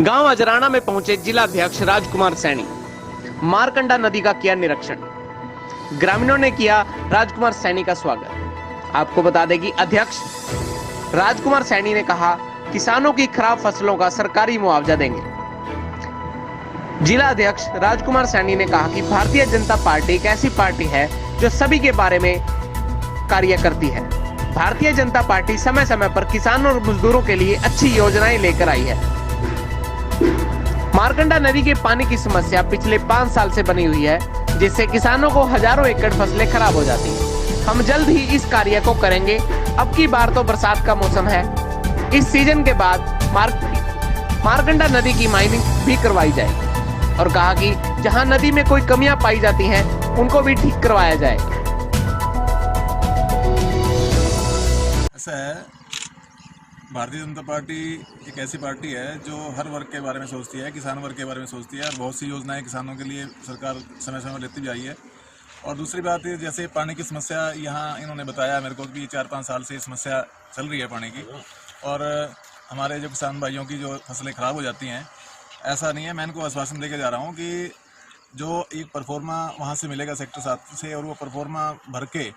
गांव अजराना में पहुंचे जिलाध्यक्ष राजकुमार सैनी। मारकंडा नदी का किया निरीक्षण। ग्रामीणों ने किया राजकुमार सैनी का स्वागत। आपको बता दें कि अध्यक्ष राजकुमार सैनी ने कहा, किसानों की खराब फसलों का सरकारी मुआवजा देंगे। जिला अध्यक्ष राजकुमार सैनी ने कहा कि भारतीय जनता पार्टी एक ऐसी पार्टी है जो सभी के बारे में कार्य करती है। भारतीय जनता पार्टी समय समय पर किसानों और मजदूरों के लिए अच्छी योजनाएं लेकर आई है। मारकंडा नदी के पानी की समस्या पिछले 5 साल से बनी हुई है, जिससे किसानों को हजारों एकड़ फसलें खराब हो जाती हैं। हम जल्द ही इस कार्य को करेंगे। अब की बार तो बरसात का मौसम है, इस सीजन के बाद मारकंडा नदी की माइनिंग भी करवाई जाएगी और कहा कि जहां नदी में कोई कमियां पाई जाती हैं उनको भी ठीक करवाया जाए। ऐसा है, भारतीय जनता पार्टी एक ऐसी पार्टी है जो हर वर्ग के बारे में सोचती है, किसान वर्ग के बारे में सोचती है और बहुत सी योजनाएं किसानों के लिए सरकार समय समय लेती भी आई है। और दूसरी बात ये, जैसे पानी की समस्या यहाँ इन्होंने बताया मेरे को कि 4-5 साल से समस्या चल रही है पानी की, और हमारे जो किसान भाइयों की जो फसलें ख़राब हो जाती हैं, ऐसा नहीं है। मैं इनको आश्वासन देकर जा रहा हूँ कि जो एक परफॉर्मा वहाँ से मिलेगा सेक्टर 7 से, और वो परफॉर्मा भर के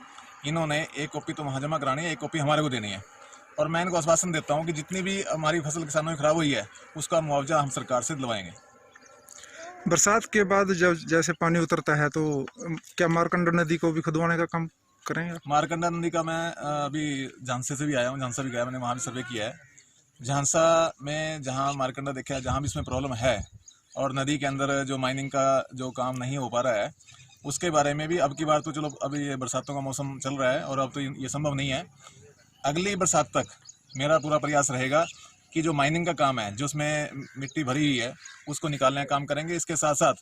इन्होंने एक कॉपी तो वहाँ जमा करानी है, एक कॉपी हमारे को देनी है। और मैं इनको आश्वासन देता हूँ कि जितनी भी हमारी फसल किसानों की खराब हुई है उसका मुआवजा हम सरकार से दिलवाएंगे। बरसात के बाद जब जैसे पानी उतरता है तो क्या मारकंडा नदी को भी खुदवाने का काम करेंगे? मारकंडा नदी का मैं अभी झांसे से भी आया हूँ, झांसा भी गया, मैंने वहाँ भी सर्वे किया है। झांसा में जहाँ मारकंडा देखा है, जहाँ भी इसमें प्रॉब्लम है और नदी के अंदर जो माइनिंग का जो काम नहीं हो पा रहा है, उसके बारे में भी अब की बार तो चलो अभी ये बरसातों का मौसम चल रहा है और अब तो ये संभव नहीं है। अगली बरसात तक मेरा पूरा प्रयास रहेगा कि जो माइनिंग का काम है, जो उसमें मिट्टी भरी हुई है, उसको निकालने का काम करेंगे। इसके साथ साथ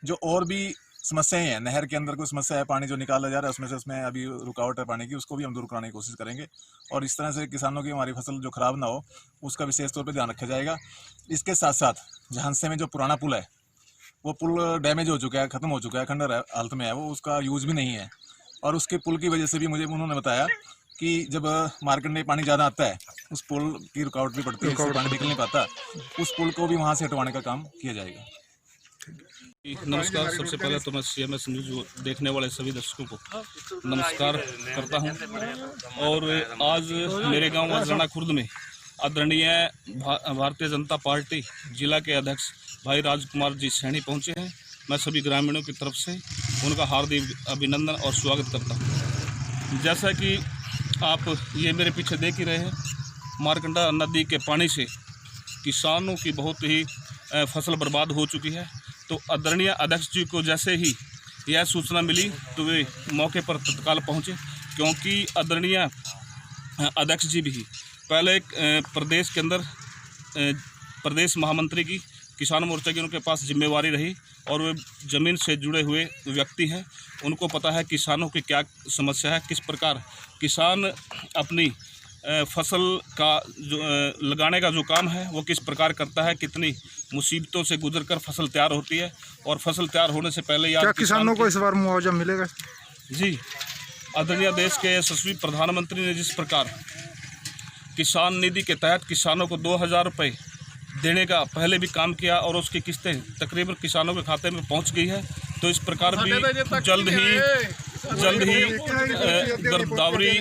जो और भी समस्याएं हैं, नहर के अंदर कोई समस्या है, पानी जो निकाला जा रहा है उसमें अभी रुकावट है पानी की, उसको भी हम दूर कराने की कोशिश करेंगे। और इस तरह से किसानों की हमारी फसल जो खराब ना हो उसका विशेष तौर पर ध्यान रखा जाएगा। इसके साथ साथ झांसे में जो पुराना पुल है, वो पुल डैमेज हो चुका है, ख़त्म हो चुका है, खंडर हालत में है वो, उसका यूज़ भी नहीं है। और उसके पुल की वजह से भी मुझे उन्होंने बताया कि जब मार्केट में पानी ज़्यादा आता है उस पुल की रुकावट भी पड़ती है, इससे पानी निकल नहीं पाता। उस पुल को भी वहाँ से हटवाने का काम किया जाएगा। नमस्कार। सबसे पहले तो मैं CMS न्यूज़ देखने वाले सभी दर्शकों को नमस्कार करता हूं। और आज मेरे गांव अजराना खुर्द में आदरणीय भारतीय जनता पार्टी जिला के अध्यक्ष भाई राजकुमार जी सैनी पहुंचे हैं। मैं सभी ग्रामीणों की तरफ से उनका हार्दिक अभिनंदन और स्वागत करता हूँ। जैसा कि आप ये मेरे पीछे देख ही रहे हैं, मारकंडा नदी के पानी से किसानों की बहुत ही फसल बर्बाद हो चुकी है। तो आदरणीय अध्यक्ष जी को जैसे ही यह सूचना मिली तो वे मौके पर तत्काल पहुंचे, क्योंकि आदरणीय अध्यक्ष जी भी पहले प्रदेश के अंदर प्रदेश महामंत्री की किसान मोर्चा की उनके पास जिम्मेवारी रही और वे ज़मीन से जुड़े हुए व्यक्ति हैं। उनको पता है किसानों की क्या समस्या है, किस प्रकार किसान अपनी फसल का जो लगाने का जो काम है वो किस प्रकार करता है, कितनी मुसीबतों से गुजरकर फसल तैयार होती है। और फसल तैयार होने से पहले यार किसानों को इस बार मुआवजा मिलेगा? जी, आदरणीय देश के यशस्वी प्रधानमंत्री ने जिस प्रकार किसान निधि के तहत किसानों को 2000 रुपये देने का पहले भी काम किया और उसकी किस्तें तकरीबन किसानों के खाते में पहुंच गई है, तो इस प्रकार भी जल्द ही गिरदावरी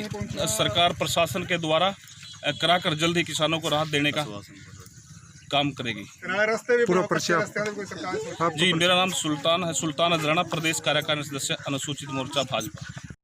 सरकार प्रशासन के द्वारा कराकर जल्द ही किसानों को राहत देने का काम करेगी। पूरा पर्चा जी, मेरा नाम सुल्तान है, सुल्तान अजराना, प्रदेश कार्यकारिणी सदस्य अनुसूचित मोर्चा भाजपा।